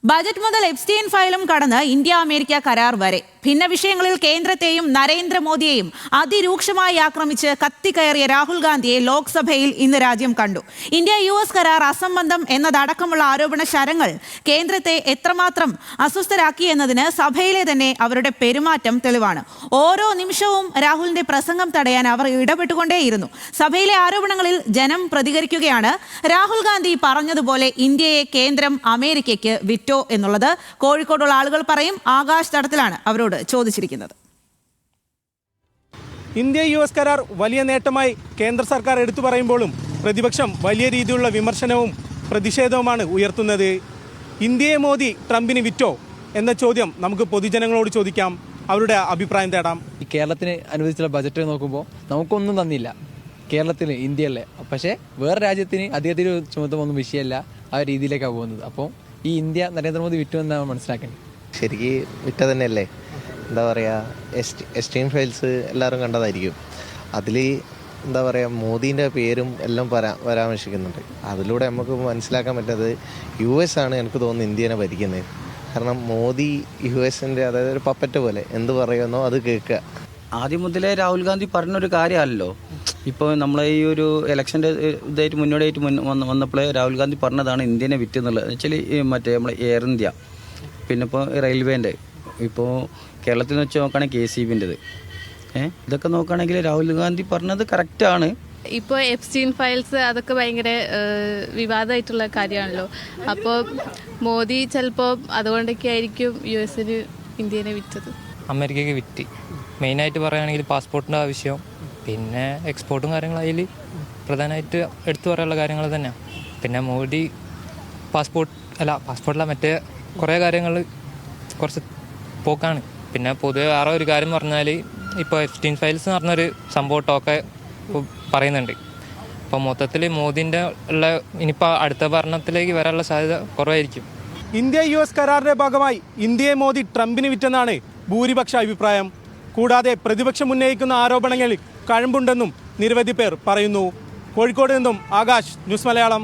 Budget മുതൽ Epstein ഫയലും കടന്ന് ഇന്ത്യ അമേരിക്ക കരാർ വരെ ഭിന്ന വിഷയങ്ങളിൽ കേന്ദ്രത്തെയും നരേന്ദ്രമോദിയെയും അതിരൂക്ഷമായി ആക്രമിച്ച് കത്തിക്കയറിയ രാഹുൽ ഗാന്ധിയെ ലോക്സഭയിൽ ഇന്ന് രാജ്യം കണ്ടു. ഇന്ത്യ US കരാർ അസംബന്ധം എന്നതടക്കമുള്ള ആരോപണ ശരങ്ങൾ കേന്ദ്രത്തെ എത്രമാത്രം അസ്വസ്ഥരാക്കി എന്നതിന് സഭയിലെ തന്നെ അവരുടെ പെരുമാറ്റം തെളിവാണ്. ഓരോ നിമിഷവും രാഹുലിന്റെ പ്രസംഗം തടയാൻ അവർ ഇടപെട്ടുകൊണ്ടേയിരുന്നു. സഭയിലെ ആരോപണങ്ങളിൽ ജനം പ്രതികരിക്കുകയാണ്. രാഹുൽ ഗാന്ധി പറഞ്ഞതുപോലെ ഇന്ത്യയെ കേന്ദ്രം അമേരിക്കയ്ക്ക് വിറ്റു എന്നുള്ളത് കോഴിക്കോടുള്ള ആളുകൾ പറയും. ആകാശ് തടത്തിലാണ് അവരോട് ചോദിച്ചിരിക്കുന്നത്. ഇന്ത്യ US കരാർ വലിയ നേട്ടമായി കേന്ദ്ര സർക്കാർ എടുത്തു പറയുമ്പോഴും പ്രതിപക്ഷം വലിയ രീതിയിലുള്ള വിമർശനവും പ്രതിഷേധവുമാണ് ഉയർത്തുന്നത്. ഇന്ത്യയെ മോദി ട്രംപിന് വിറ്റോ എന്ന ചോദ്യം നമുക്ക് പൊതുജനങ്ങളോട് ചോദിക്കാം, അവരുടെ അഭിപ്രായം തേടാം. കേരളത്തിന് അനുവദിച്ചുള്ള ബജറ്റ് നോക്കുമ്പോൾ നമുക്കൊന്നും തന്നില്ല. കേരളത്തിന് ഇന്ത്യയല്ലേ, പക്ഷേ വേറെ രാജ്യത്തിന് അദ്ദേഹത്തിന് ചുമത്തുമൊന്നും വിഷയമല്ല. ആ രീതിയിലേക്കാണ് പോകുന്നത്. അപ്പോൾ ഈ ഇന്ത്യ നരേന്ദ്രമോദി വിറ്റു എന്നാണ് മനസ്സിലാക്കേണ്ടത്. ശരിക്ക് വിറ്റ തന്നെയല്ലേ. എന്താ പറയുക, എക്സ്ട്രീം ഫയൽസ് എല്ലാവരും കണ്ടതായിരിക്കും. അതിൽ എന്താ പറയുക, മോദീൻ്റെ പേരും എല്ലാം പരാമർശിക്കുന്നുണ്ട്. അതിലൂടെ നമുക്ക് മനസ്സിലാക്കാൻ പറ്റുന്നത് US ആണ് എനിക്ക് തോന്നുന്നു ഇന്ത്യനെ ഭരിക്കുന്നത്. കാരണം മോദി US-ൻ്റെ അതായത് ഒരു പപ്പറ്റ് പോലെ എന്ത് പറയുന്നോ അത് കേൾക്കുക. ആദ്യം മുതലേ രാഹുൽ ഗാന്ധി പറഞ്ഞൊരു കാര്യമല്ലോ. ഇപ്പോൾ നമ്മളെ ഈ ഒരു ഇലക്ഷൻ്റെ ഇതായിട്ട് മുന്നോടിയായിട്ട് വന്നപ്പോൾ രാഹുൽ ഗാന്ധി പറഞ്ഞതാണ് ഇന്ത്യനെ വിറ്റെന്നുള്ളത്. വെച്ചാൽ മറ്റേ നമ്മളെ എയർ ഇന്ത്യ, പിന്നെ ഇപ്പോൾ റെയിൽവേൻ്റെ, ഇപ്പോൾ കേരളത്തിൽ നിന്ന് വെച്ച് നോക്കുകയാണെങ്കിൽ KCBൻ്റെത്, ഇതൊക്കെ നോക്കുകയാണെങ്കിൽ രാഹുൽ ഗാന്ധി പറഞ്ഞത് കറക്റ്റാണ്. ഇപ്പോൾ എപ്സ്റ്റീൻ ഫയൽസ് അതൊക്കെ ഭയങ്കര വിവാദമായിട്ടുള്ള കാര്യമാണല്ലോ. അപ്പോൾ മോദി ചിലപ്പോൾ അതുകൊണ്ടൊക്കെ ആയിരിക്കും US-ന് ഇന്ത്യനെ വിറ്റത്. അമേരിക്കയ്ക്ക് വിറ്റ് മെയിനായിട്ട് പറയുകയാണെങ്കിൽ പാസ്പോർട്ടിൻ്റെ ആവശ്യം, പിന്നെ എക്സ്പോർട്ടും കാര്യങ്ങളും അതിൽ പ്രധാനമായിട്ട് എടുത്തു പറയാനുള്ള കാര്യങ്ങൾ തന്നെയാണ്. പിന്നെ മോദി പാസ്പോർട്ടല്ല മറ്റേ കുറേ കാര്യങ്ങൾ കുറച്ച് പോക്കാണ്. പിന്നെ പൊതുവെ വേറെ ഒരു കാര്യം പറഞ്ഞാൽ ഇപ്പോൾ എപ്സ്റ്റീൻ ഫയൽസ് എന്ന് പറഞ്ഞൊരു സംഭവം ടോക്കെ പറയുന്നുണ്ട്. അപ്പോൾ മൊത്തത്തിൽ മോദിൻ്റെ ഉള്ള ഇനിയിപ്പോൾ അടുത്ത ഭരണത്തിലേക്ക് വരാനുള്ള സാധ്യത കുറവായിരിക്കും. ഇന്ത്യ US കരാറിന്റെ ഭാഗമായി ഇന്ത്യയെ മോദി ട്രംപിന് വിറ്റെന്നാണ് ഭൂരിപക്ഷ അഭിപ്രായം. കൂടാതെ പ്രതിപക്ഷം ഉന്നയിക്കുന്ന ആരോപണങ്ങളിൽ കഴമ്പുണ്ടെന്നും നിരവധി പേർ പറയുന്നു. കോഴിക്കോട് നിന്നും ആകാശ്, ന്യൂസ് മലയാളം.